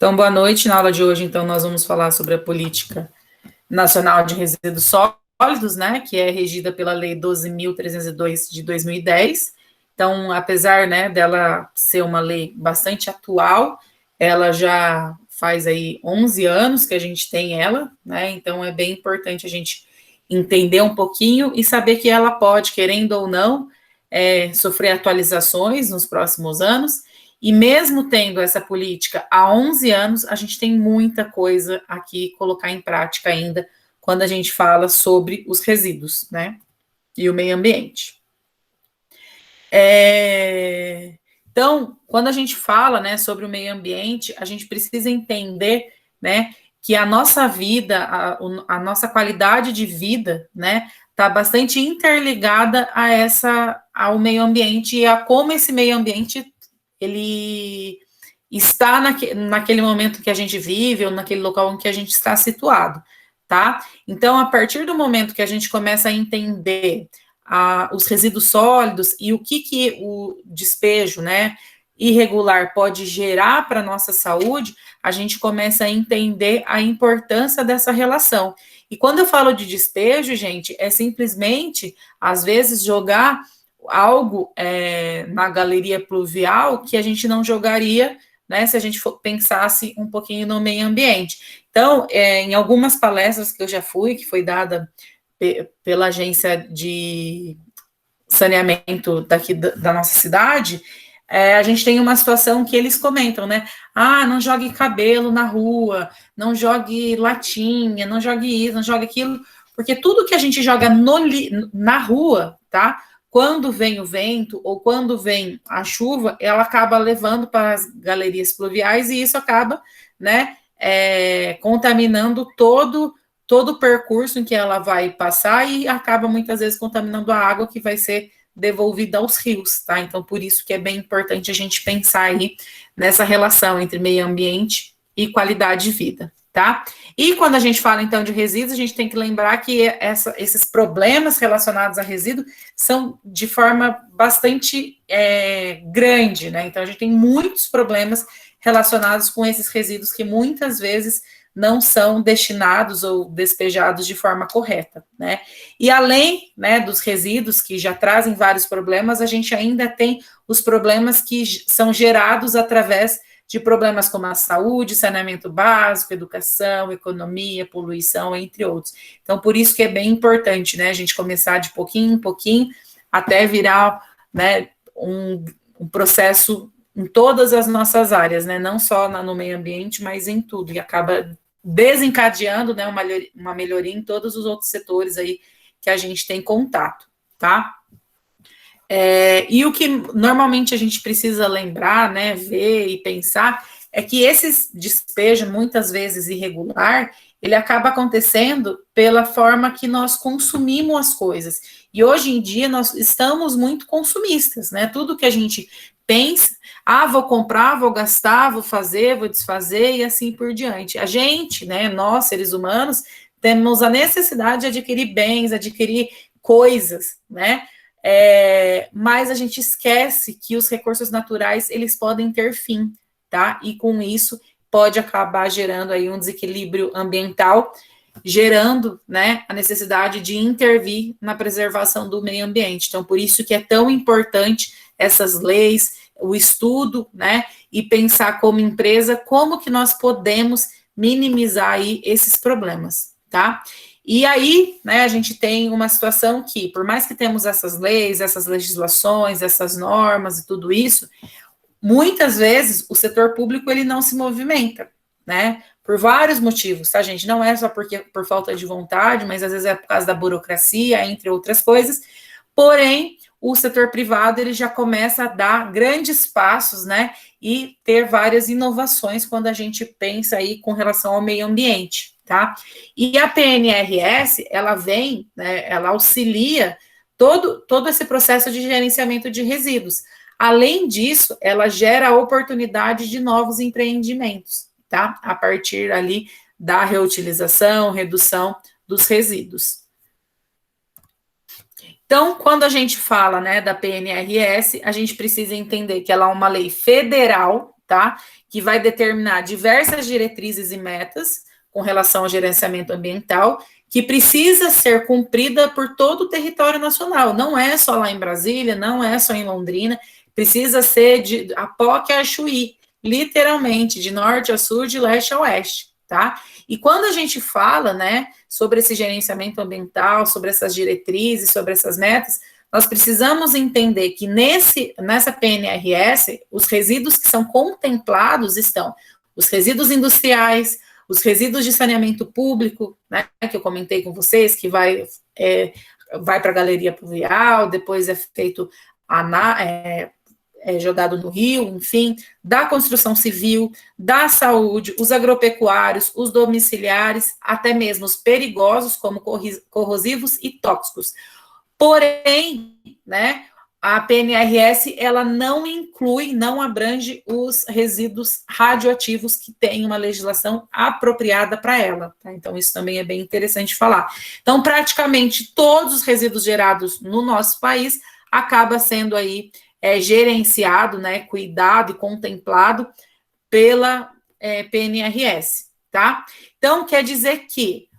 Então, boa noite. Na aula de hoje, então, nós vamos falar sobre a Política Nacional de Resíduos Sólidos, né, que é regida pela Lei 12.302 de 2010. Então, apesar, né, dela ser uma lei bastante atual, ela já faz aí 11 anos que a gente tem ela, né, então é bem importante a gente entender um pouquinho e saber que ela pode, querendo ou não, sofrer atualizações nos próximos anos. E mesmo tendo essa política há 11 anos, a gente tem muita coisa aqui colocar em prática ainda quando a gente fala sobre os resíduos, né? E o meio ambiente. Então, quando a gente fala, né, sobre o meio ambiente, a gente precisa entender, né, que a nossa vida, a nossa qualidade de vida, né, está bastante interligada ao meio ambiente e a como esse meio ambiente ele está naquele momento que a gente vive ou naquele local em que a gente está situado, tá? Então, a partir do momento que a gente começa a entender os resíduos sólidos e o que o despejo, né, irregular pode gerar para a nossa saúde, a gente começa a entender a importância dessa relação. E quando eu falo de despejo, gente, é simplesmente, às vezes, jogar algo na galeria pluvial que a gente não jogaria, né, se a gente pensasse um pouquinho no meio ambiente. Então, em algumas palestras que eu já fui, que foi dada pela agência de saneamento daqui da nossa cidade, a gente tem uma situação que eles comentam, né? Ah, não jogue cabelo na rua, não jogue latinha, não jogue isso, não jogue aquilo, porque tudo que a gente joga na rua, tá? Quando vem o vento ou quando vem a chuva, ela acaba levando para as galerias pluviais e isso acaba, né, contaminando todo o percurso em que ela vai passar e acaba muitas vezes contaminando a água que vai ser devolvida aos rios, tá? Então, por isso que é bem importante a gente pensar aí nessa relação entre meio ambiente e qualidade de vida, tá? E quando a gente fala, então, de resíduos, a gente tem que lembrar que esses problemas relacionados a resíduo são de forma bastante grande, né? Então, a gente tem muitos problemas relacionados com esses resíduos que muitas vezes não são destinados ou despejados de forma correta, né? E além, né, dos resíduos que já trazem vários problemas, a gente ainda tem os problemas que são gerados através de problemas como a saúde, saneamento básico, educação, economia, poluição, entre outros. Então, por isso que é bem importante, né, a gente começar de pouquinho em pouquinho até virar, né, um processo em todas as nossas áreas, né, não só no meio ambiente, mas em tudo, e acaba desencadeando, né, uma melhoria em todos os outros setores aí que a gente tem contato, tá? E o que normalmente a gente precisa lembrar, né, ver e pensar, é que esse despejo, muitas vezes irregular, ele acaba acontecendo pela forma que nós consumimos as coisas. E hoje em dia nós estamos muito consumistas, né? Tudo que a gente pensa, vou comprar, vou gastar, vou fazer, vou desfazer e assim por diante. A gente, né, nós seres humanos, temos a necessidade de adquirir bens, adquirir coisas, né? Mas a gente esquece que os recursos naturais, eles podem ter fim, tá? E com isso pode acabar gerando aí um desequilíbrio ambiental, gerando, né, a necessidade de intervir na preservação do meio ambiente. Então, por isso que é tão importante essas leis, o estudo, né, e pensar como empresa como que nós podemos minimizar aí esses problemas, tá? E aí, né, a gente tem uma situação que, por mais que temos essas leis, essas legislações, essas normas e tudo isso, muitas vezes o setor público ele não se movimenta, né? Por vários motivos, tá, gente? Não é só por falta de vontade, mas às vezes é por causa da burocracia, entre outras coisas. Porém, o setor privado ele já começa a dar grandes passos, né? E ter várias inovações quando a gente pensa aí com relação ao meio ambiente, tá? E a PNRS, ela vem, né? Ela auxilia todo esse processo de gerenciamento de resíduos. Além disso, ela gera oportunidade de novos empreendimentos, tá? A partir ali da reutilização, redução dos resíduos. Então, quando a gente fala, né, da PNRS, a gente precisa entender que ela é uma lei federal, tá? Que vai determinar diversas diretrizes e metas com relação ao gerenciamento ambiental, que precisa ser cumprida por todo o território nacional. Não é só lá em Brasília, não é só em Londrina, precisa ser de Apoque a Chuí, literalmente, de norte a sul, de leste a oeste, tá? E quando a gente fala, né, sobre esse gerenciamento ambiental, sobre essas diretrizes, sobre essas metas, nós precisamos entender que nessa PNRS, os resíduos que são contemplados estão os resíduos industriais, os resíduos de saneamento público, né, que eu comentei com vocês, que vai para a galeria pluvial, depois é feito jogado no rio, enfim, da construção civil, da saúde, os agropecuários, os domiciliares, até mesmo os perigosos, como corrosivos e tóxicos. Porém, né, a PNRS, ela não inclui, não abrange os resíduos radioativos que tem uma legislação apropriada para ela, tá? Então, isso também é bem interessante falar. Então, praticamente todos os resíduos gerados no nosso país acaba sendo aí gerenciado, né, cuidado e contemplado pela PNRS, tá? Então, quer dizer que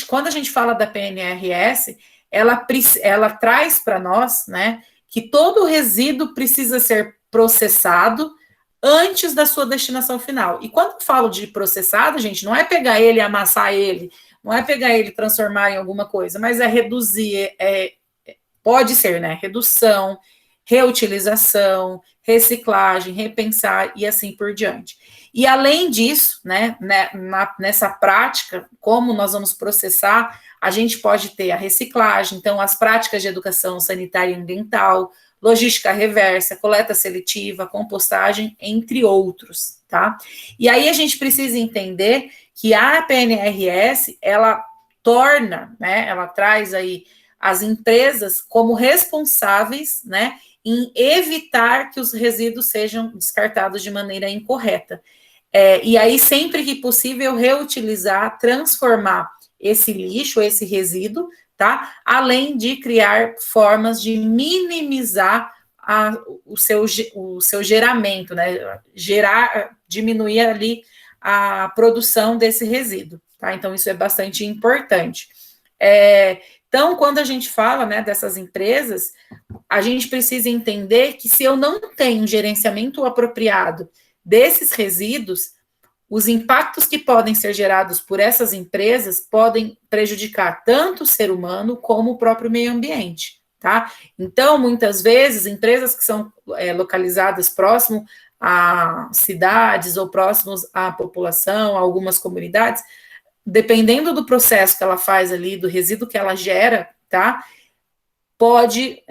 quando a gente fala da PNRS, ela traz para nós, né, que todo resíduo precisa ser processado antes da sua destinação final. E quando eu falo de processado, gente, não é pegar ele e amassar ele, não é pegar ele e transformar em alguma coisa, mas é reduzir, pode ser, né, redução, reutilização, reciclagem, repensar e assim por diante. E além disso, né, nessa prática, como nós vamos processar, a gente pode ter a reciclagem, então as práticas de educação sanitária e ambiental, logística reversa, coleta seletiva, compostagem, entre outros, tá? E aí a gente precisa entender que a PNRS, ela torna, né, ela traz aí as empresas como responsáveis, né, em evitar que os resíduos sejam descartados de maneira incorreta. E aí, sempre que possível, reutilizar, transformar esse lixo, esse resíduo, tá? Além de criar formas de minimizar o seu geramento, né? Diminuir ali a produção desse resíduo, tá? Então, isso é bastante importante. Então, quando a gente fala, né, dessas empresas, a gente precisa entender que se eu não tenho um gerenciamento apropriado desses resíduos, os impactos que podem ser gerados por essas empresas podem prejudicar tanto o ser humano como o próprio meio ambiente, tá? Então, muitas vezes, empresas que são localizadas próximo a cidades ou próximos à população, a algumas comunidades, dependendo do processo que ela faz ali, do resíduo que ela gera, tá? Pode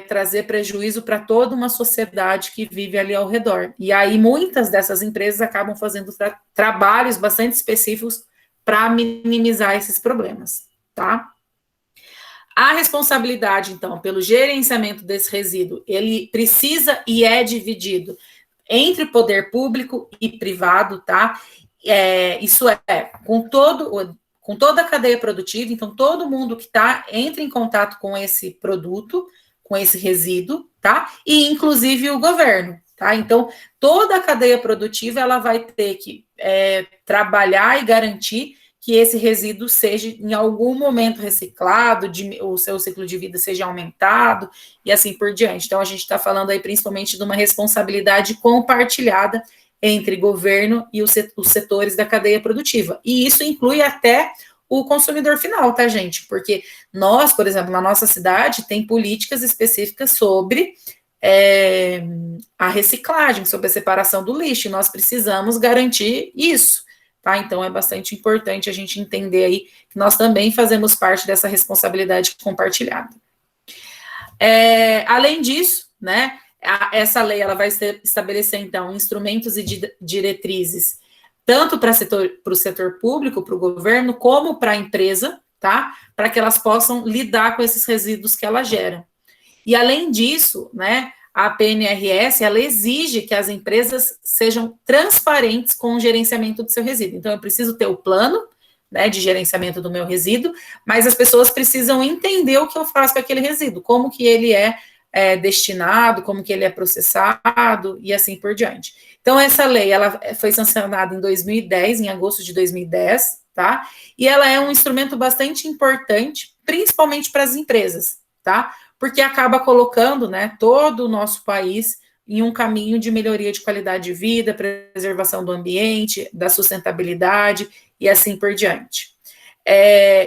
trazer prejuízo para toda uma sociedade que vive ali ao redor. E aí, muitas dessas empresas acabam fazendo trabalhos bastante específicos para minimizar esses problemas, tá? A responsabilidade, então, pelo gerenciamento desse resíduo, ele precisa e é dividido entre poder público e privado, tá? Isso com toda a cadeia produtiva, então todo mundo que entra em contato com esse produto, com esse resíduo, tá? E inclusive o governo, tá? Então, toda a cadeia produtiva, ela vai ter que trabalhar e garantir que esse resíduo seja, em algum momento, reciclado, o seu ciclo de vida seja aumentado, e assim por diante. Então, a gente está falando aí principalmente de uma responsabilidade compartilhada entre governo e os setores da cadeia produtiva. E isso inclui até o consumidor final, tá, gente? Porque nós, por exemplo, na nossa cidade, tem políticas específicas sobre a reciclagem, sobre a separação do lixo, e nós precisamos garantir isso, tá? Então, é bastante importante a gente entender aí que nós também fazemos parte dessa responsabilidade compartilhada. Além disso, né, essa lei ela vai estabelecer, então, instrumentos e diretrizes, tanto para o setor público, para o governo, como para a empresa, tá? Para que elas possam lidar com esses resíduos que ela gera. E, além disso, né, a PNRS, ela exige que as empresas sejam transparentes com o gerenciamento do seu resíduo. Então, eu preciso ter o plano, né, de gerenciamento do meu resíduo, mas as pessoas precisam entender o que eu faço com aquele resíduo, como que ele é é destinado, como que ele é processado e assim por diante. Então, essa lei, ela foi sancionada em 2010, em agosto de 2010, tá? E ela é um instrumento bastante importante, principalmente para as empresas, tá? Porque acaba colocando, né, todo o nosso país em um caminho de melhoria de qualidade de vida, preservação do ambiente, da sustentabilidade e assim por diante.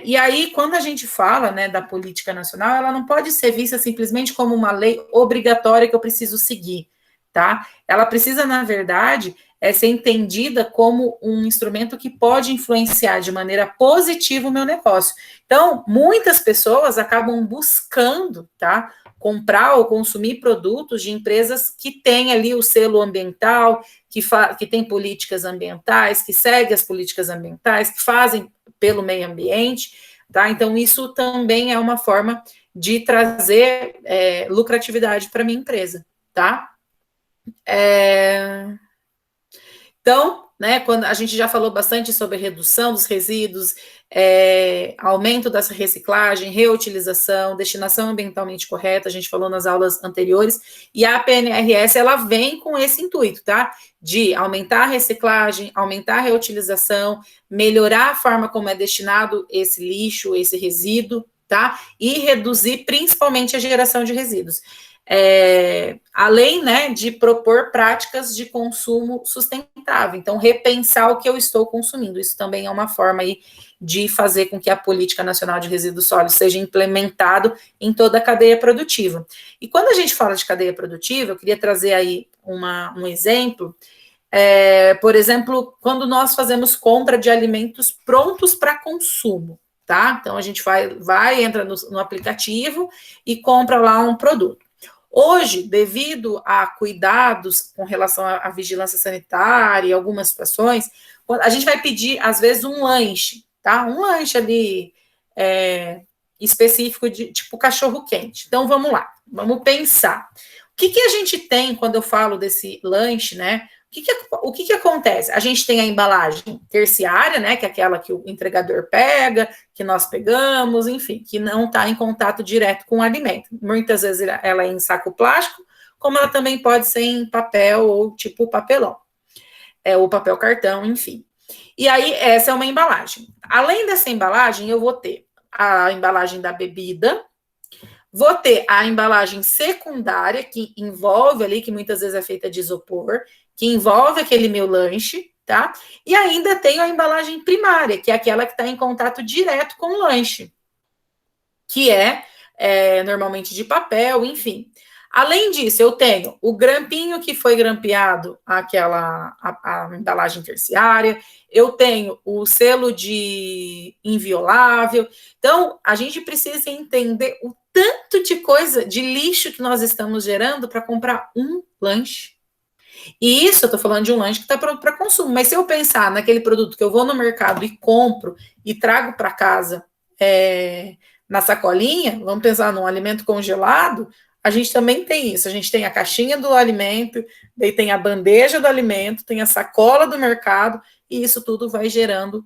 E aí, quando a gente fala, né, da política nacional, ela não pode ser vista simplesmente como uma lei obrigatória que eu preciso seguir, tá? Ela precisa, na verdade, ser entendida como um instrumento que pode influenciar de maneira positiva o meu negócio. Então, muitas pessoas acabam buscando, tá, comprar ou consumir produtos de empresas que têm ali o selo ambiental, que tem políticas ambientais, que seguem as políticas ambientais, que fazem pelo meio ambiente, tá? Então, isso também é uma forma de trazer lucratividade para a minha empresa, tá? Então, né, quando a gente já falou bastante sobre redução dos resíduos, aumento da reciclagem, reutilização, destinação ambientalmente correta, a gente falou nas aulas anteriores, e a PNRS, ela vem com esse intuito, tá? De aumentar a reciclagem, aumentar a reutilização, melhorar a forma como é destinado esse lixo, esse resíduo, tá? E reduzir principalmente a geração de resíduos. Além, né, de propor práticas de consumo sustentável, então repensar o que eu estou consumindo, isso também é uma forma aí de fazer com que a Política Nacional de Resíduos Sólidos seja implementado em toda a cadeia produtiva. E quando a gente fala de cadeia produtiva, eu queria trazer aí um exemplo, por exemplo, quando nós fazemos compra de alimentos prontos para consumo, tá? Então a gente entra no aplicativo e compra lá um produto. Hoje, devido a cuidados com relação à vigilância sanitária e algumas situações, a gente vai pedir, às vezes, um lanche, tá? Um lanche ali específico de tipo cachorro-quente. Então, vamos lá, vamos pensar. O que a gente tem quando eu falo desse lanche, né? O que acontece? A gente tem a embalagem terciária, né, que é aquela que o entregador pega, que nós pegamos, enfim, que não está em contato direto com o alimento. Muitas vezes ela é em saco plástico, como ela também pode ser em papel ou tipo papelão, ou papel cartão, enfim. E aí, essa é uma embalagem. Além dessa embalagem, eu vou ter a embalagem da bebida, vou ter a embalagem secundária, que envolve ali, que muitas vezes é feita de isopor, que envolve aquele meu lanche, tá? E ainda tenho a embalagem primária, que é aquela que está em contato direto com o lanche, que normalmente de papel, enfim. Além disso, eu tenho o grampinho que foi grampeado, a embalagem terciária, eu tenho o selo de inviolável. Então, a gente precisa entender o tanto de coisa, de lixo que nós estamos gerando para comprar um lanche. E isso, eu estou falando de um lanche que está pronto para consumo. Mas se eu pensar naquele produto que eu vou no mercado e compro e trago para casa na sacolinha, vamos pensar num alimento congelado, a gente também tem isso. A gente tem a caixinha do alimento, daí tem a bandeja do alimento, tem a sacola do mercado, e isso tudo vai gerando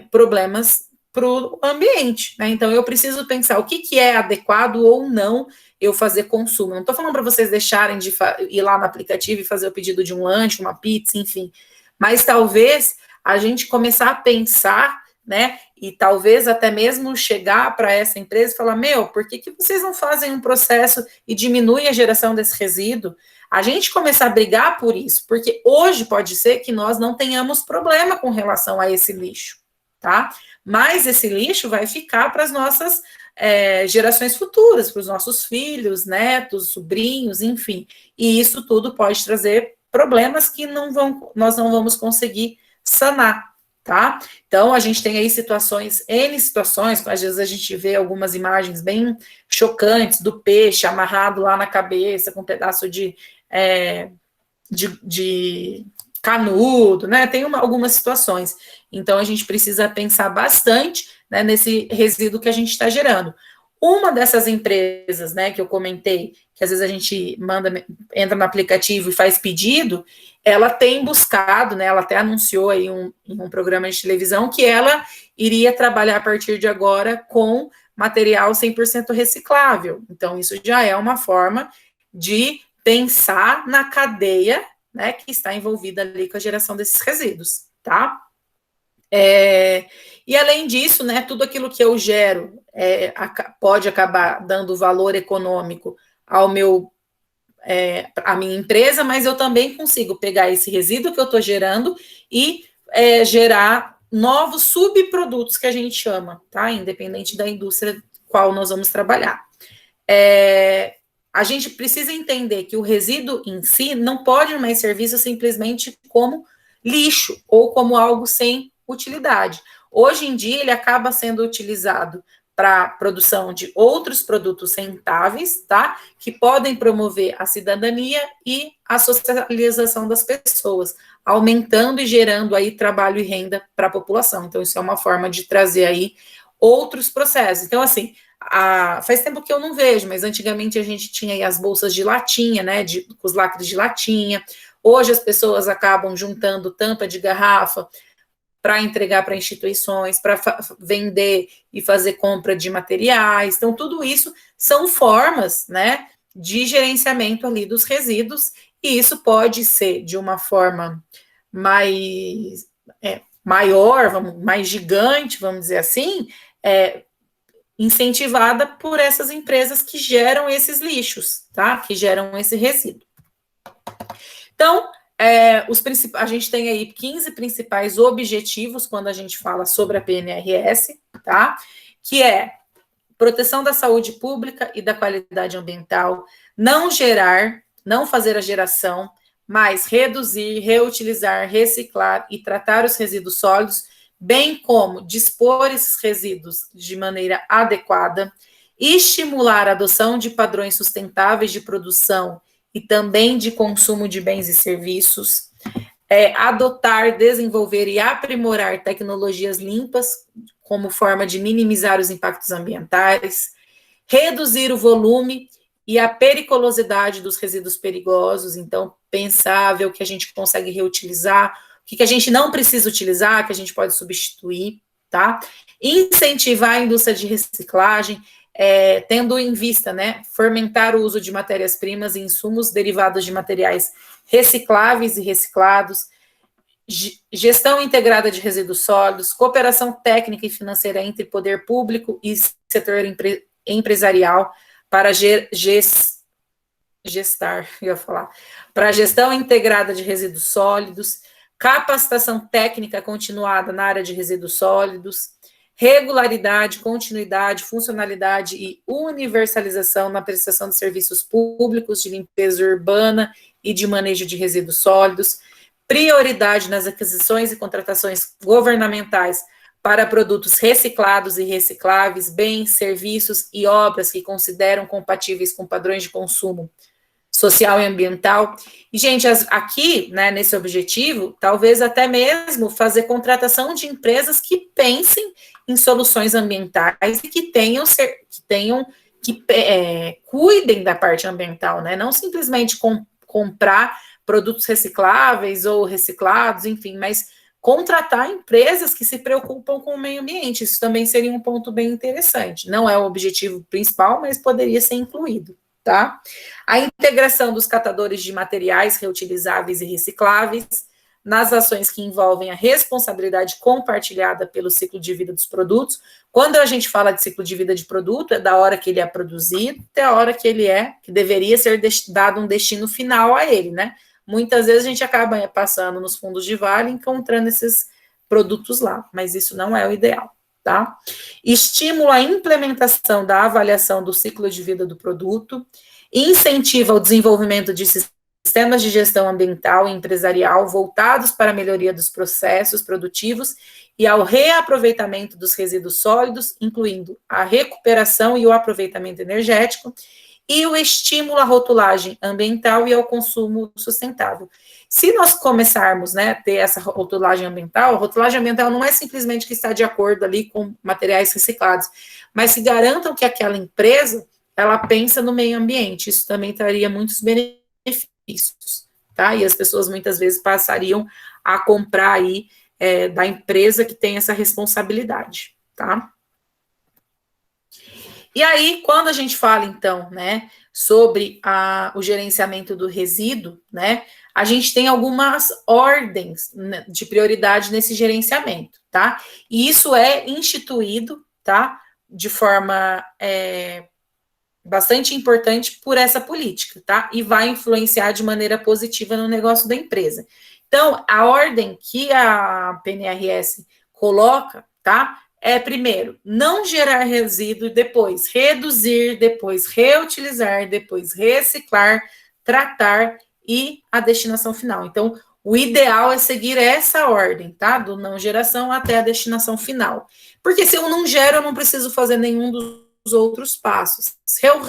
problemas para o ambiente, né? Então, eu preciso pensar o que é adequado ou não eu fazer consumo. Não estou falando para vocês deixarem de ir lá no aplicativo e fazer o pedido de um lanche, uma pizza, enfim. Mas talvez a gente começar a pensar, né? E talvez até mesmo chegar para essa empresa e falar, por que vocês não fazem um processo e diminuem a geração desse resíduo? A gente começar a brigar por isso, porque hoje pode ser que nós não tenhamos problema com relação a esse lixo, tá? Mas esse lixo vai ficar para as nossas gerações futuras, para os nossos filhos, netos, sobrinhos, enfim. E isso tudo pode trazer problemas que nós não vamos conseguir sanar, tá? Então, a gente tem aí N situações, às vezes a gente vê algumas imagens bem chocantes do peixe amarrado lá na cabeça com um pedaço de canudo, né? Tem algumas situações. Então, a gente precisa pensar bastante, né, nesse resíduo que a gente está gerando. Uma dessas empresas, né, que eu comentei, que às vezes a gente entra no aplicativo e faz pedido, ela tem buscado, né, ela até anunciou aí em um programa de televisão que ela iria trabalhar a partir de agora com material 100% reciclável. Então, isso já é uma forma de pensar na cadeia, né, que está envolvida ali com a geração desses resíduos, tá? E além disso, né, tudo aquilo que eu gero pode acabar dando valor econômico ao à minha empresa, mas eu também consigo pegar esse resíduo que eu estou gerando e gerar novos subprodutos que a gente chama, tá? Independente da indústria qual nós vamos trabalhar. A gente precisa entender que o resíduo em si não pode mais ser visto simplesmente como lixo ou como algo sem utilidade. Hoje em dia, ele acaba sendo utilizado para a produção de outros produtos rentáveis, tá? Que podem promover a cidadania e a socialização das pessoas, aumentando e gerando aí trabalho e renda para a população. Então, isso é uma forma de trazer aí outros processos. Então, assim, faz tempo que eu não vejo, mas antigamente a gente tinha aí as bolsas de latinha, né? Com os lacres de latinha. Hoje as pessoas acabam juntando tampa de garrafa para entregar para instituições, para vender e fazer compra de materiais. Então, tudo isso são formas, né, de gerenciamento ali dos resíduos, e isso pode ser de uma forma mais maior, mais gigante, vamos dizer assim, incentivada por essas empresas que geram esses lixos, tá? Que geram esse resíduo. Então, a gente tem aí 15 principais objetivos quando a gente fala sobre a PNRS, tá? Que é proteção da saúde pública e da qualidade ambiental, não fazer a geração, mas reduzir, reutilizar, reciclar e tratar os resíduos sólidos, bem como dispor esses resíduos de maneira adequada, estimular a adoção de padrões sustentáveis de produção e também de consumo de bens e serviços, adotar, desenvolver e aprimorar tecnologias limpas como forma de minimizar os impactos ambientais, reduzir o volume e a periculosidade dos resíduos perigosos, então pensar, ver o que a gente consegue reutilizar, o que a gente não precisa utilizar, que a gente pode substituir, tá? Incentivar a indústria de reciclagem, tendo em vista, né, fomentar o uso de matérias-primas e insumos derivados de materiais recicláveis e reciclados, gestão integrada de resíduos sólidos, cooperação técnica e financeira entre poder público e setor empresarial para para a gestão integrada de resíduos sólidos, capacitação técnica continuada na área de resíduos sólidos, regularidade, continuidade, funcionalidade e universalização na prestação de serviços públicos de limpeza urbana e de manejo de resíduos sólidos, prioridade nas aquisições e contratações governamentais para produtos reciclados e recicláveis, bens, serviços e obras que consideram compatíveis com padrões de consumo social e ambiental. E, gente, aqui, né, nesse objetivo, talvez até mesmo fazer contratação de empresas que pensem em soluções ambientais e que cuidem da parte ambiental, né? Não simplesmente comprar produtos recicláveis ou reciclados, enfim, mas contratar empresas que se preocupam com o meio ambiente. Isso também seria um ponto bem interessante. Não é o objetivo principal, mas poderia ser incluído, tá? A integração dos catadores de materiais reutilizáveis e recicláveis nas ações que envolvem a responsabilidade compartilhada pelo ciclo de vida dos produtos. Quando a gente fala de ciclo de vida de produto, é da hora que ele é produzido até a hora que que deveria ser dado um destino final a ele, né? Muitas vezes a gente acaba passando nos fundos de vale encontrando esses produtos lá, mas isso não é o ideal, tá? Estimula a implementação da avaliação do ciclo de vida do produto, incentiva o desenvolvimento de sistemas de gestão ambiental e empresarial voltados para a melhoria dos processos produtivos e ao reaproveitamento dos resíduos sólidos, incluindo a recuperação e o aproveitamento energético, e o estímulo à rotulagem ambiental e ao consumo sustentável. Se nós começarmos, né, a ter essa rotulagem ambiental, a rotulagem ambiental não é simplesmente que está de acordo ali com materiais reciclados, mas se garantam que aquela empresa, ela pensa no meio ambiente, isso também traria muitos benefícios, tá? E as pessoas muitas vezes passariam a comprar aí da empresa que tem essa responsabilidade, tá? E aí, quando a gente fala, então, né, sobre o gerenciamento do resíduo, né, a gente tem algumas ordens, né, de prioridade nesse gerenciamento, tá? E isso é instituído, tá, de forma bastante importante por essa política, tá? E vai influenciar de maneira positiva no negócio da empresa. Então, a ordem que a PNRS coloca, tá? É primeiro, não gerar resíduo, depois reduzir, depois reutilizar, depois reciclar, tratar e a destinação final. Então, o ideal é seguir essa ordem, tá? Do não geração até a destinação final. Porque se eu não gero, eu não preciso fazer nenhum dos outros passos. Se eu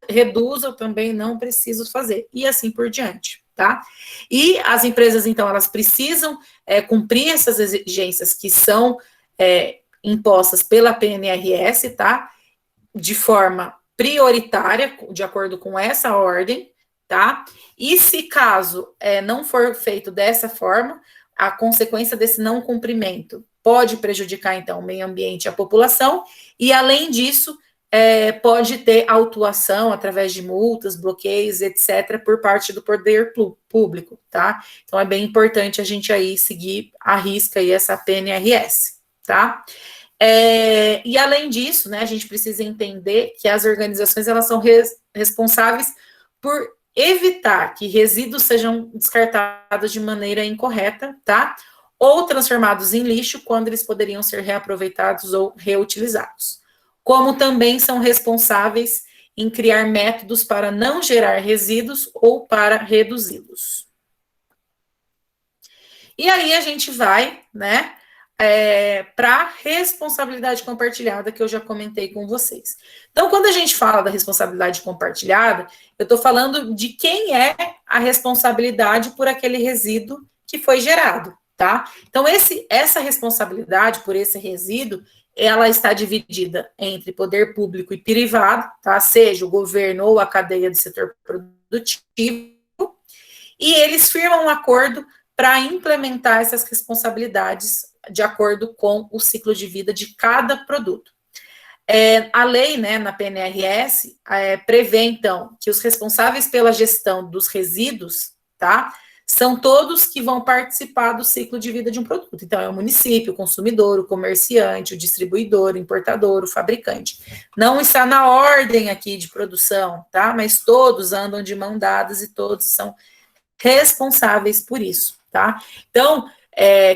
reduzo, eu também não preciso fazer. E assim por diante, tá? E as empresas, então, elas precisam cumprir essas exigências que são impostas pela PNRS, tá? De forma prioritária, de acordo com essa ordem, tá? E se caso não for feito dessa forma, a consequência desse não cumprimento pode prejudicar, então, o meio ambiente e a população, e, além disso, pode ter autuação através de multas, bloqueios, etc., por parte do poder público, tá? Então, é bem importante a gente aí seguir à risca aí essa PNRS, tá? E, além disso, né, a gente precisa entender que as organizações, elas são responsáveis por evitar que resíduos sejam descartados de maneira incorreta, tá? Ou transformados em lixo, quando eles poderiam ser reaproveitados ou reutilizados. Como também são responsáveis em criar métodos para não gerar resíduos ou para reduzi-los. E aí a gente vai, né, para a responsabilidade compartilhada, que eu já comentei com vocês. Então, quando a gente fala da responsabilidade compartilhada, eu estou falando de quem é a responsabilidade por aquele resíduo que foi gerado, tá? Então, essa responsabilidade por esse resíduo, ela está dividida entre poder público e privado, tá? Seja o governo ou a cadeia do setor produtivo, e eles firmam um acordo para implementar essas responsabilidades de acordo com o ciclo de vida de cada produto. A lei, né, na PNRS, prevê, então, que os responsáveis pela gestão dos resíduos, tá, são todos que vão participar do ciclo de vida de um produto. Então, é o município, o consumidor, o comerciante, o distribuidor, o importador, o fabricante. Não está na ordem aqui de produção, tá, mas todos andam de mão dadas e todos são responsáveis por isso, tá? Então,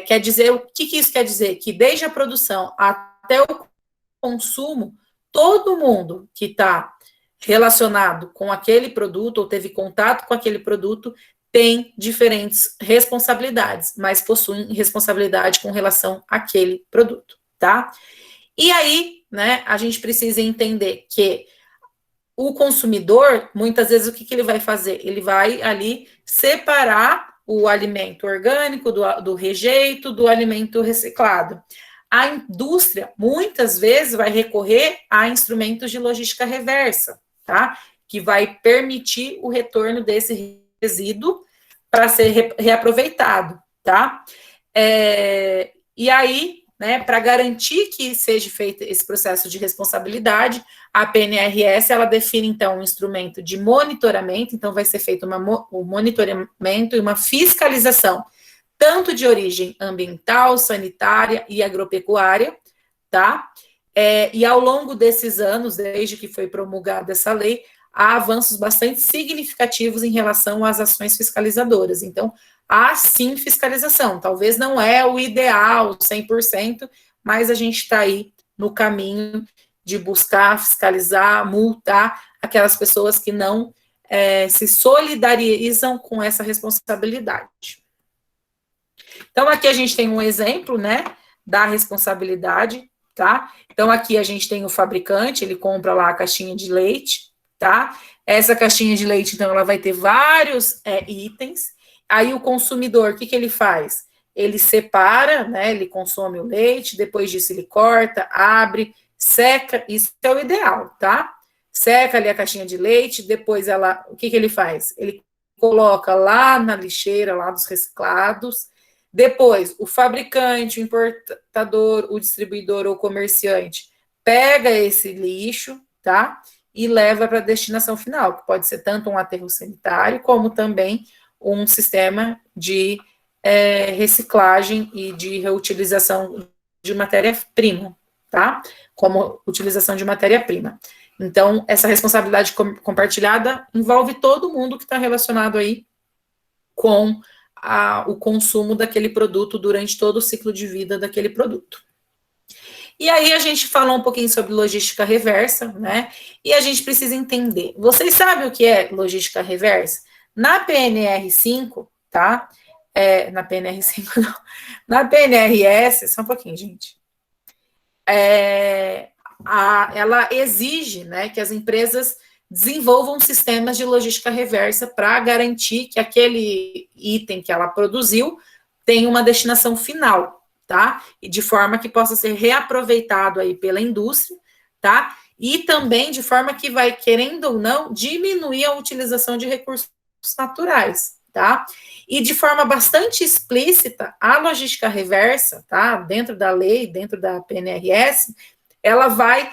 quer dizer, o que isso quer dizer? Que desde a produção até o consumo, todo mundo que está relacionado com aquele produto ou teve contato com aquele produto tem diferentes responsabilidades, mas possuem responsabilidade com relação àquele produto, tá? E aí, né, a gente precisa entender que o consumidor, muitas vezes, o que ele vai fazer? Ele vai ali separar o alimento orgânico do rejeito, do alimento reciclado. A indústria, muitas vezes, vai recorrer a instrumentos de logística reversa, tá? Que vai permitir o retorno desse resíduo para ser reaproveitado, tá? E aí, né, para garantir que seja feito esse processo de responsabilidade, a PNRS, ela define, então, um instrumento de monitoramento, então vai ser feito um monitoramento e uma fiscalização, tanto de origem ambiental, sanitária e agropecuária, tá? E ao longo desses anos, desde que foi promulgada essa lei, há avanços bastante significativos em relação às ações fiscalizadoras. Então, há sim fiscalização. Talvez não é o ideal, 100%, mas a gente está aí no caminho de buscar fiscalizar, multar aquelas pessoas que não se solidarizam com essa responsabilidade. Então, aqui a gente tem um exemplo, né, da responsabilidade, tá? Então, aqui a gente tem o fabricante, ele compra lá a caixinha de leite, tá? Essa caixinha de leite, então, ela vai ter vários itens. Aí, o consumidor, o que ele faz? Ele separa, né, ele consome o leite, depois disso ele corta, abre, seca, isso é o ideal, tá? Seca ali a caixinha de leite, depois o que ele faz? Ele coloca lá na lixeira, lá dos reciclados. Depois, o fabricante, o importador, o distribuidor ou comerciante pega esse lixo, tá? E leva para a destinação final, que pode ser tanto um aterro sanitário, como também um sistema de reciclagem e de reutilização de matéria-prima, tá? Como utilização de matéria-prima. Então, essa responsabilidade compartilhada envolve todo mundo que está relacionado aí com o consumo daquele produto durante todo o ciclo de vida daquele produto. E aí a gente falou um pouquinho sobre logística reversa, né? E a gente precisa entender. Vocês sabem o que é logística reversa? Na PNR5, tá? Na PNR5, não. Na PNRS, só um pouquinho, gente. Ela exige, né, que as empresas desenvolvam sistemas de logística reversa para garantir que aquele item que ela produziu tenha uma destinação final, tá? E de forma que possa ser reaproveitado aí pela indústria, tá? E também de forma que vai, querendo ou não, diminuir a utilização de recursos naturais, tá? E de forma bastante explícita, a logística reversa, tá? Dentro da lei, dentro da PNRS, ela vai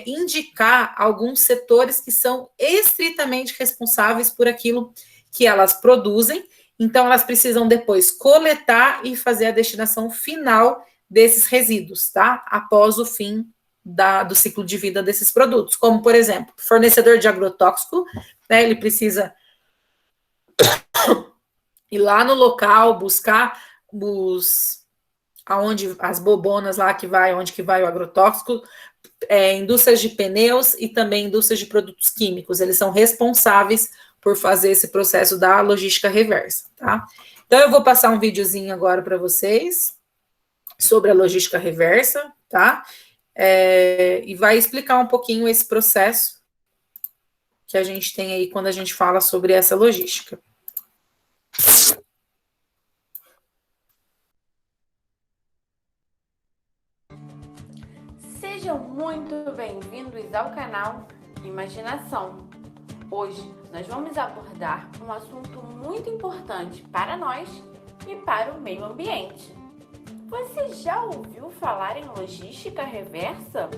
indicar alguns setores que são estritamente responsáveis por aquilo que elas produzem. Então, elas precisam depois coletar e fazer a destinação final desses resíduos, tá? Após o fim do ciclo de vida desses produtos. Como, por exemplo, fornecedor de agrotóxico, né? Ele precisa ir lá no local, buscar aonde as bobonas lá que vai, onde que vai o agrotóxico, indústrias de pneus e também indústrias de produtos químicos. Eles são responsáveis por fazer esse processo da logística reversa, tá? Então, eu vou passar um videozinho agora para vocês sobre a logística reversa, tá? E vai explicar um pouquinho esse processo que a gente tem aí quando a gente fala sobre essa logística. Sejam muito bem-vindos ao canal Imaginação. Hoje nós vamos abordar um assunto muito importante para nós e para o meio ambiente. Você já ouviu falar em logística reversa?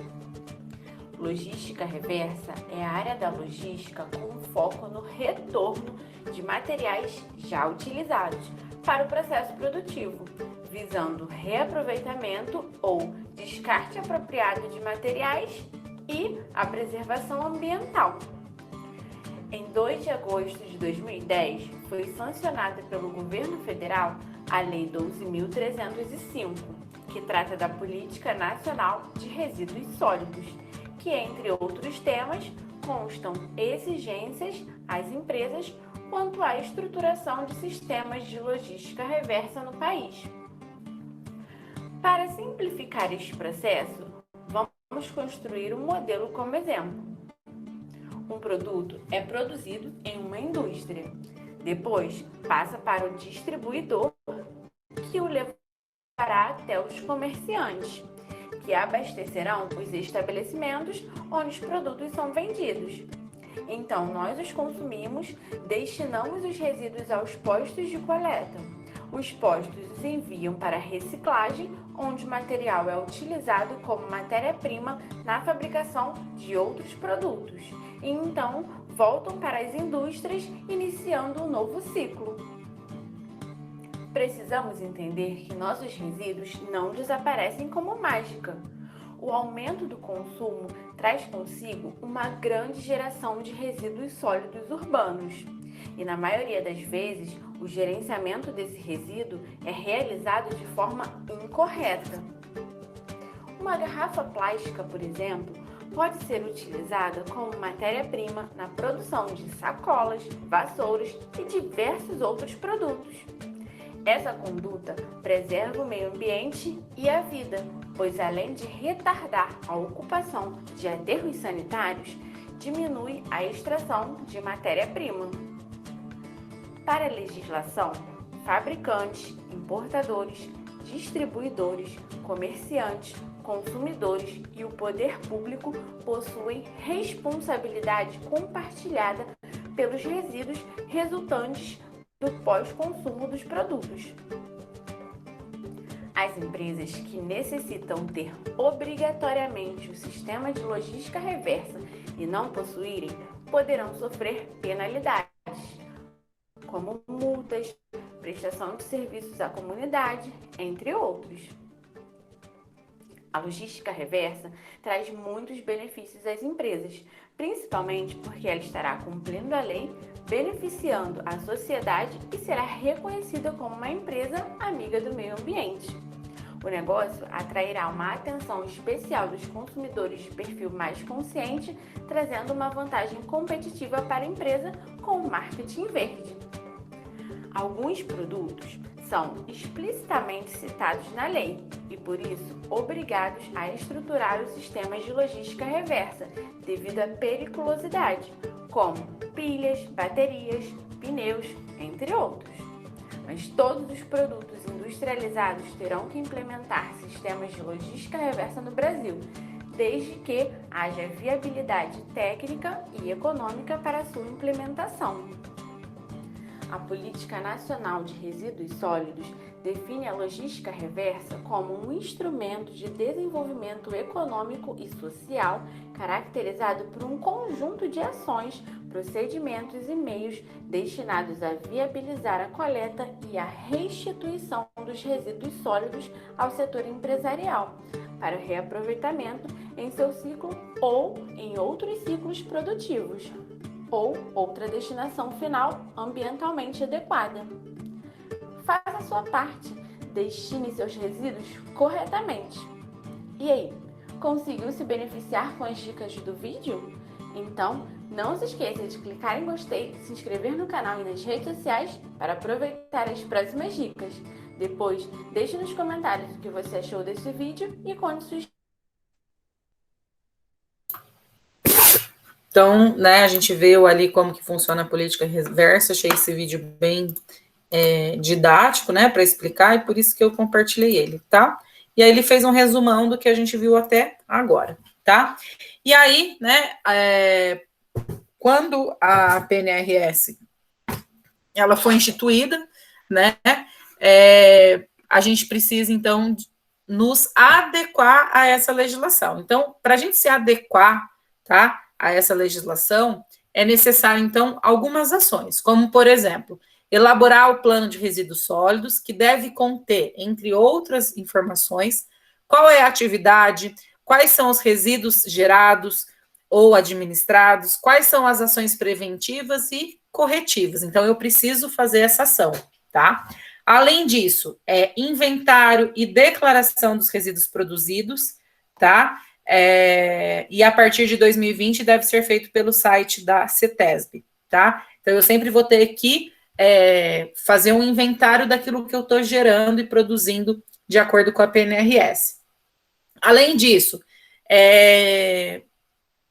Logística reversa é a área da logística com foco no retorno de materiais já utilizados para o processo produtivo, visando reaproveitamento ou descarte apropriado de materiais e a preservação ambiental. Em 2 de agosto de 2010, foi sancionada pelo governo federal a Lei 12.305, que trata da Política Nacional de Resíduos Sólidos, que, entre outros temas, constam exigências às empresas quanto à estruturação de sistemas de logística reversa no país. Para simplificar este processo, vamos construir um modelo como exemplo. Um produto é produzido em uma indústria, depois passa para o distribuidor, que o levará até os comerciantes, que abastecerão os estabelecimentos onde os produtos são vendidos. Então, nós os consumimos, destinamos os resíduos aos postos de coleta. Os postos os enviam para reciclagem, onde o material é utilizado como matéria-prima na fabricação de outros produtos. E então, voltam para as indústrias, iniciando um novo ciclo. Precisamos entender que nossos resíduos não desaparecem como mágica. O aumento do consumo traz consigo uma grande geração de resíduos sólidos urbanos. E na maioria das vezes, o gerenciamento desse resíduo é realizado de forma incorreta. Uma garrafa plástica, por exemplo, pode ser utilizada como matéria-prima na produção de sacolas, vassouras e diversos outros produtos. Essa conduta preserva o meio ambiente e a vida, pois além de retardar a ocupação de aterros sanitários, diminui a extração de matéria-prima. Para a legislação, fabricantes, importadores, distribuidores, comerciantes, consumidores e o poder público possuem responsabilidade compartilhada pelos resíduos resultantes do pós-consumo dos produtos. As empresas que necessitam ter obrigatoriamente o sistema de logística reversa e não possuírem, poderão sofrer penalidades, como multas, prestação de serviços à comunidade, entre outros. A logística reversa traz muitos benefícios às empresas, principalmente porque ela estará cumprindo a lei, beneficiando a sociedade e será reconhecida como uma empresa amiga do meio ambiente. O negócio atrairá uma atenção especial dos consumidores de perfil mais consciente, trazendo uma vantagem competitiva para a empresa com o marketing verde. Alguns produtos são explicitamente citados na lei e, por isso, obrigados a estruturar os sistemas de logística reversa devido à periculosidade, como pilhas, baterias, pneus, entre outros. Mas todos os produtos industrializados terão que implementar sistemas de logística reversa no Brasil, desde que haja viabilidade técnica e econômica para sua implementação. A Política Nacional de Resíduos Sólidos define a logística reversa como um instrumento de desenvolvimento econômico e social caracterizado por um conjunto de ações, procedimentos e meios destinados a viabilizar a coleta e a restituição dos resíduos sólidos ao setor empresarial, para o reaproveitamento em seu ciclo ou em outros ciclos produtivos, ou outra destinação final ambientalmente adequada. Faça a sua parte, destine seus resíduos corretamente. E aí, conseguiu se beneficiar com as dicas do vídeo? Então, não se esqueça de clicar em gostei, se inscrever no canal e nas redes sociais para aproveitar as próximas dicas. Depois, deixe nos comentários o que você achou desse vídeo e conte sua. Então, né, a gente viu ali como que funciona a política reversa, achei esse vídeo bem didático, né, para explicar, e por isso que eu compartilhei ele, tá? E aí ele fez um resumão do que a gente viu até agora, tá? E aí, né, quando a PNRS, ela foi instituída, né, a gente precisa, então, nos adequar a essa legislação. Então, para a gente se adequar, tá, a essa legislação, é necessário, então, algumas ações, como, por exemplo, elaborar o plano de resíduos sólidos, que deve conter, entre outras informações, qual é a atividade, quais são os resíduos gerados ou administrados, quais são as ações preventivas e corretivas. Então, eu preciso fazer essa ação, tá? Além disso, inventário e declaração dos resíduos produzidos, tá? E a partir de 2020 deve ser feito pelo site da CETESB, tá? Então, eu sempre vou ter que fazer um inventário daquilo que eu estou gerando e produzindo de acordo com a PNRS. Além disso,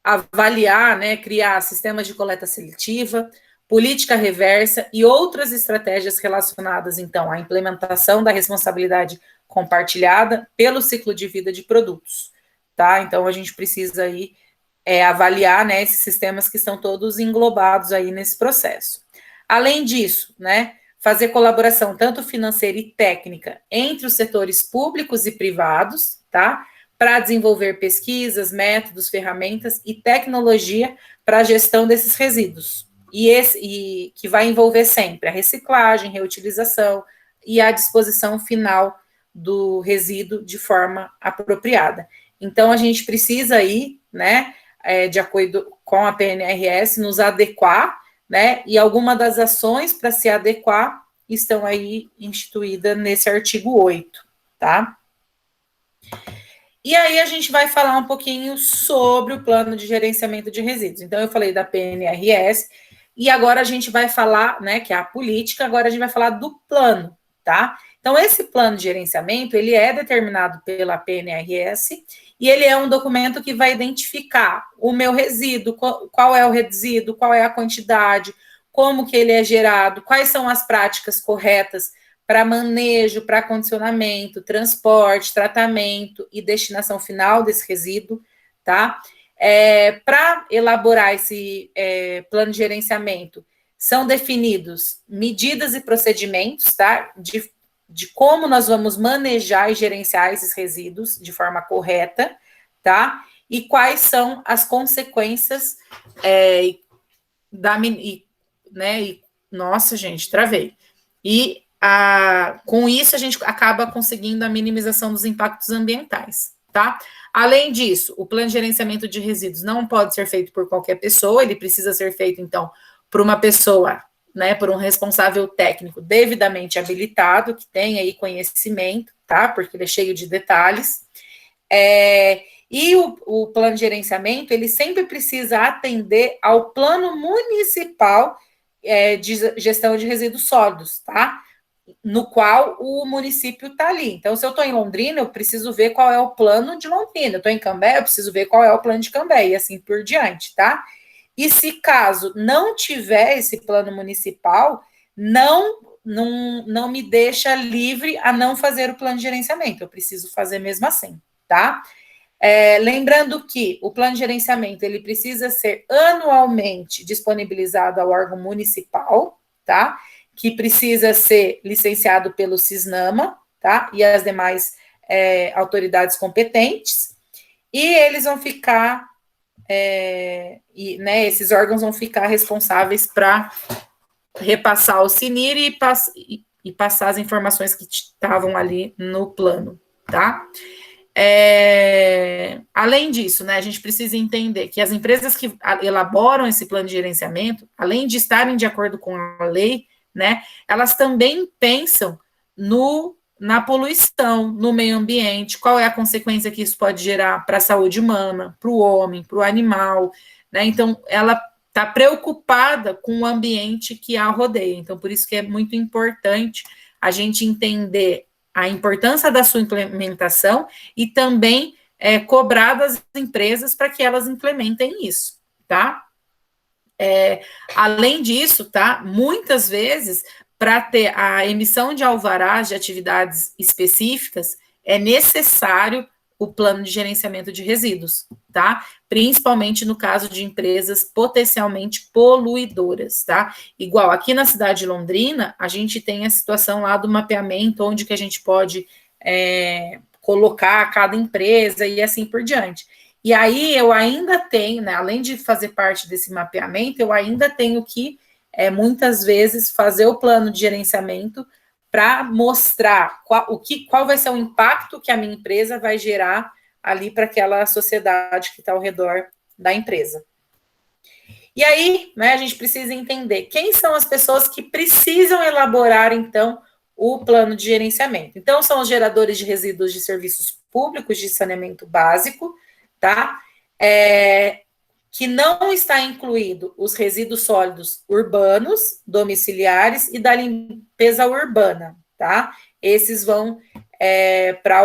avaliar, né, criar sistemas de coleta seletiva, política reversa e outras estratégias relacionadas, então, à implementação da responsabilidade compartilhada pelo ciclo de vida de produtos, tá? Então, a gente precisa aí avaliar, né, esses sistemas que estão todos englobados aí nesse processo. Além disso, né, fazer colaboração tanto financeira e técnica entre os setores públicos e privados, tá? Para desenvolver pesquisas, métodos, ferramentas e tecnologia para a gestão desses resíduos. E que vai envolver sempre a reciclagem, reutilização e a disposição final do resíduo de forma apropriada. Então, a gente precisa aí, né, de acordo com a PNRS, nos adequar, né, e algumas das ações para se adequar estão aí instituídas nesse artigo 8, tá? E aí a gente vai falar um pouquinho sobre o plano de gerenciamento de resíduos. Então, eu falei da PNRS, e agora a gente vai falar, né, que é a política, agora a gente vai falar do plano, tá? Então, esse plano de gerenciamento, ele é determinado pela PNRS, e ele é um documento que vai identificar o meu resíduo, qual é o resíduo, qual é a quantidade, como que ele é gerado, quais são as práticas corretas para manejo, para condicionamento, transporte, tratamento e destinação final desse resíduo, tá? Para elaborar esse plano de gerenciamento, são definidos medidas e procedimentos, tá? de como nós vamos manejar e gerenciar esses resíduos de forma correta, tá? E quais são as consequências nossa, gente, travei. E com isso a gente acaba conseguindo a minimização dos impactos ambientais, tá? Além disso, o plano de gerenciamento de resíduos não pode ser feito por qualquer pessoa, ele precisa ser feito, então, por uma pessoa, né, por um responsável técnico devidamente habilitado, que tenha aí conhecimento, tá? Porque ele é cheio de detalhes. E o plano de gerenciamento, ele sempre precisa atender ao plano municipal de gestão de resíduos sólidos, tá? No qual o município está ali. Então, se eu estou em Londrina, eu preciso ver qual é o plano de Londrina. Eu estou em Cambé, eu preciso ver qual é o plano de Cambé, e assim por diante, tá? E se caso não tiver esse plano municipal, não me deixa livre a não fazer o plano de gerenciamento. Eu preciso fazer mesmo assim, tá? Lembrando que o plano de gerenciamento ele precisa ser anualmente disponibilizado ao órgão municipal, tá? Que precisa ser licenciado pelo Cisnama, tá? E as demais autoridades competentes. E eles vão ficar, esses órgãos vão ficar responsáveis para repassar ao CINIR e passar as informações que estavam ali no plano, tá? Além disso, né, a gente precisa entender que as empresas que elaboram esse plano de gerenciamento, além de estarem de acordo com a lei, né, elas também pensam na poluição, no meio ambiente, qual é a consequência que isso pode gerar para a saúde humana, para o homem, para o animal, né? Então, ela está preocupada com o ambiente que a rodeia. Então, por isso que é muito importante a gente entender a importância da sua implementação e também cobrar das empresas para que elas implementem isso, tá? Além disso, tá? Muitas vezes, para ter a emissão de alvarás de atividades específicas, é necessário o plano de gerenciamento de resíduos, tá? Principalmente no caso de empresas potencialmente poluidoras, tá? Igual aqui na cidade de Londrina, a gente tem a situação lá do mapeamento, onde que a gente pode colocar cada empresa e assim por diante. E aí eu ainda tenho, né, além de fazer parte desse mapeamento, eu ainda tenho que, muitas vezes, fazer o plano de gerenciamento para mostrar qual vai ser o impacto que a minha empresa vai gerar ali para aquela sociedade que está ao redor da empresa. E aí, né, a gente precisa entender quem são as pessoas que precisam elaborar, então, o plano de gerenciamento. Então, são os geradores de resíduos de serviços públicos de saneamento básico, tá? Que não está incluído os resíduos sólidos urbanos, domiciliares e da limpeza urbana, tá? Esses vão para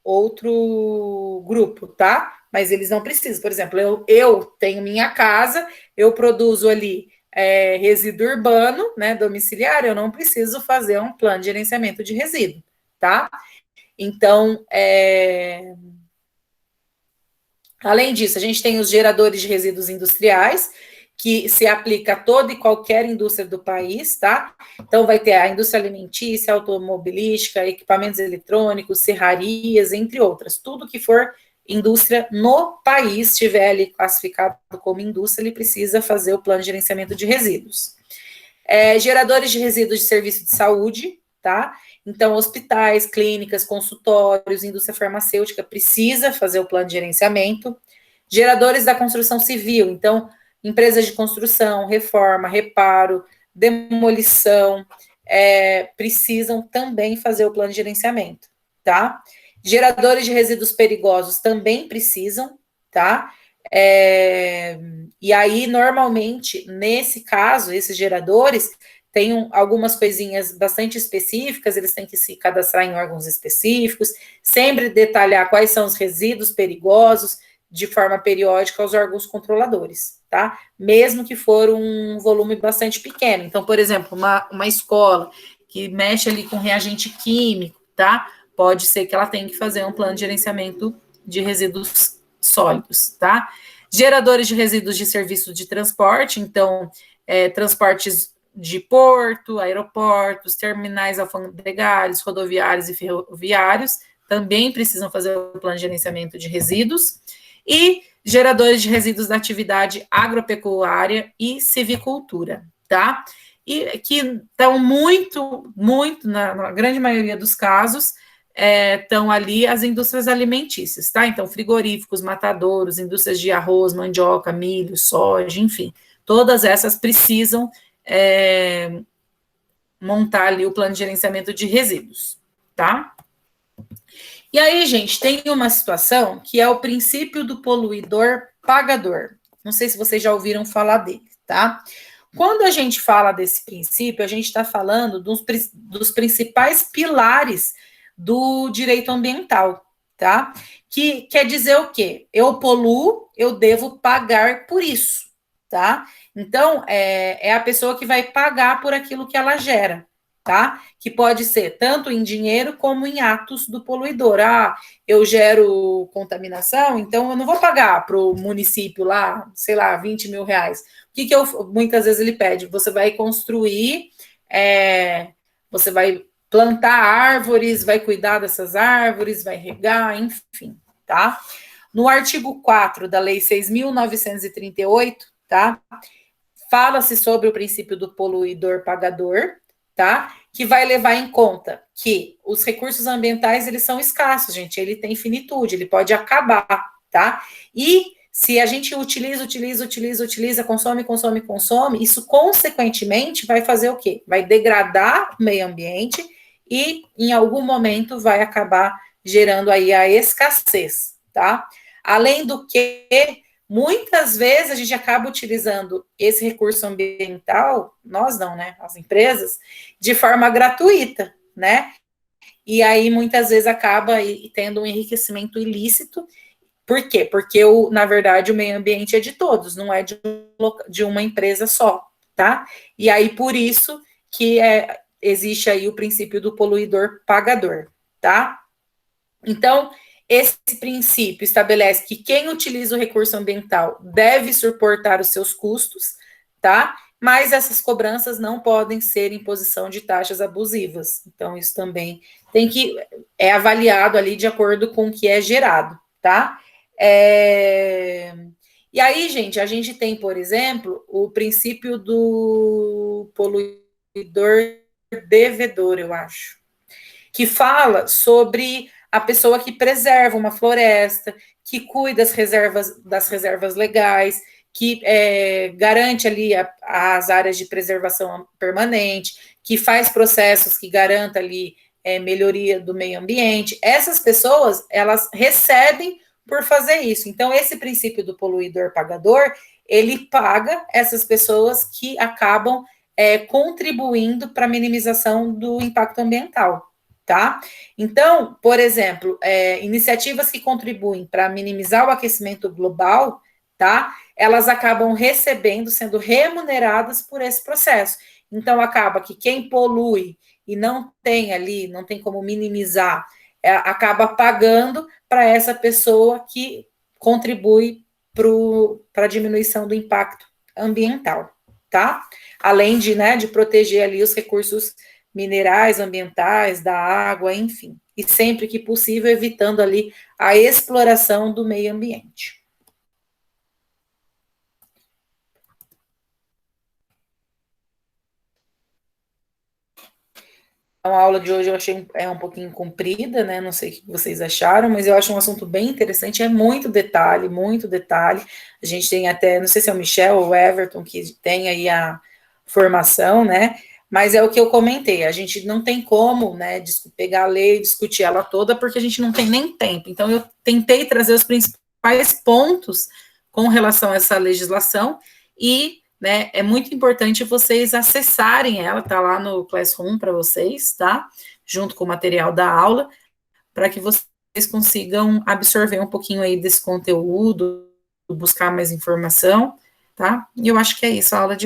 outro grupo, tá? Mas eles não precisam. Por exemplo, eu tenho minha casa, eu produzo ali resíduo urbano, né, domiciliar, eu não preciso fazer um plano de gerenciamento de resíduo, tá? Então, além disso, a gente tem os geradores de resíduos industriais, que se aplica a toda e qualquer indústria do país, tá? Então, vai ter a indústria alimentícia, automobilística, equipamentos eletrônicos, serrarias, entre outras. Tudo que for indústria no país, estiver ali classificado como indústria, ele precisa fazer o plano de gerenciamento de resíduos. Geradores de resíduos de serviço de saúde, tá? Então, hospitais, clínicas, consultórios, indústria farmacêutica precisa fazer o plano de gerenciamento. Geradores da construção civil, então, empresas de construção, reforma, reparo, demolição, precisam também fazer o plano de gerenciamento, tá? Geradores de resíduos perigosos também precisam, tá? E aí, normalmente, nesse caso, esses geradores têm algumas coisinhas bastante específicas, eles têm que se cadastrar em órgãos específicos, sempre detalhar quais são os resíduos perigosos de forma periódica aos órgãos controladores, tá? Mesmo que for um volume bastante pequeno. Então, por exemplo, uma escola que mexe ali com reagente químico, tá? Pode ser que ela tenha que fazer um plano de gerenciamento de resíduos sólidos, tá? Geradores de resíduos de serviço de transporte, então, transportes de porto, aeroportos, terminais alfandegários, rodoviários e ferroviários também precisam fazer o plano de gerenciamento de resíduos, e geradores de resíduos da atividade agropecuária e civicultura, tá? E que estão muito, na grande maioria dos casos, estão ali as indústrias alimentícias, tá? Então, frigoríficos, matadouros, indústrias de arroz, mandioca, milho, soja, enfim, todas essas precisam montar ali o plano de gerenciamento de resíduos, tá? E aí, gente, tem uma situação que é o princípio do poluidor pagador. Não sei se vocês já ouviram falar dele, tá? Quando a gente fala desse princípio, a gente está falando dos principais pilares do direito ambiental, tá? Que quer dizer o quê? Eu poluo, eu devo pagar por isso, tá? Então, é a pessoa que vai pagar por aquilo que ela gera, tá? Que pode ser tanto em dinheiro como em atos do poluidor. Ah, eu gero contaminação, então eu não vou pagar para o município lá, sei lá, 20 mil reais. O que muitas vezes ele pede? Você vai construir, você vai plantar árvores, vai cuidar dessas árvores, vai regar, enfim, tá? No artigo 4 da Lei 6.938, tá? Fala-se sobre o princípio do poluidor pagador, tá? Que vai levar em conta que os recursos ambientais, eles são escassos, gente, ele tem finitude, ele pode acabar, tá? E se a gente utiliza, consome, isso consequentemente vai fazer o quê? Vai degradar o meio ambiente e em algum momento vai acabar gerando aí a escassez, tá? Além do que, muitas vezes a gente acaba utilizando esse recurso ambiental, nós não, né? As empresas, de forma gratuita, né? E aí muitas vezes acaba tendo um enriquecimento ilícito. Por quê? Porque, na verdade, o meio ambiente é de todos, não é de uma empresa só, tá? E aí, por isso que existe aí o princípio do poluidor pagador, tá? Então, esse princípio estabelece que quem utiliza o recurso ambiental deve suportar os seus custos, tá? Mas essas cobranças não podem ser imposição de taxas abusivas. Então, isso também é avaliado ali de acordo com o que é gerado, tá? E aí, gente, a gente tem, por exemplo, o princípio do poluidor devedor, eu acho, que fala sobre a pessoa que preserva uma floresta, que cuida das reservas legais, que garante ali as áreas de preservação permanente, que faz processos que garanta ali melhoria do meio ambiente. Essas pessoas, elas recebem por fazer isso. Então, esse princípio do poluidor pagador, ele paga essas pessoas que acabam contribuindo para a minimização do impacto ambiental, tá? Então, por exemplo, iniciativas que contribuem para minimizar o aquecimento global, tá? Elas acabam recebendo, sendo remuneradas por esse processo. Então, acaba que quem polui e não tem como minimizar, acaba pagando para essa pessoa que contribui para a diminuição do impacto ambiental, tá? Além de proteger ali os recursos minerais, ambientais, da água, enfim. E sempre que possível, evitando ali a exploração do meio ambiente. Então, a aula de hoje eu achei um pouquinho comprida, né? Não sei o que vocês acharam, mas eu acho um assunto bem interessante, é muito detalhe, muito detalhe. A gente tem até, não sei se é o Michel ou o Everton, que tem aí a formação, né? Mas é o que eu comentei, a gente não tem como, né, pegar a lei e discutir ela toda, porque a gente não tem nem tempo. Então, eu tentei trazer os principais pontos com relação a essa legislação e, né, é muito importante vocês acessarem ela, tá lá no Classroom para vocês, tá? Junto com o material da aula, para que vocês consigam absorver um pouquinho aí desse conteúdo, buscar mais informação, tá? E eu acho que é isso a aula de hoje.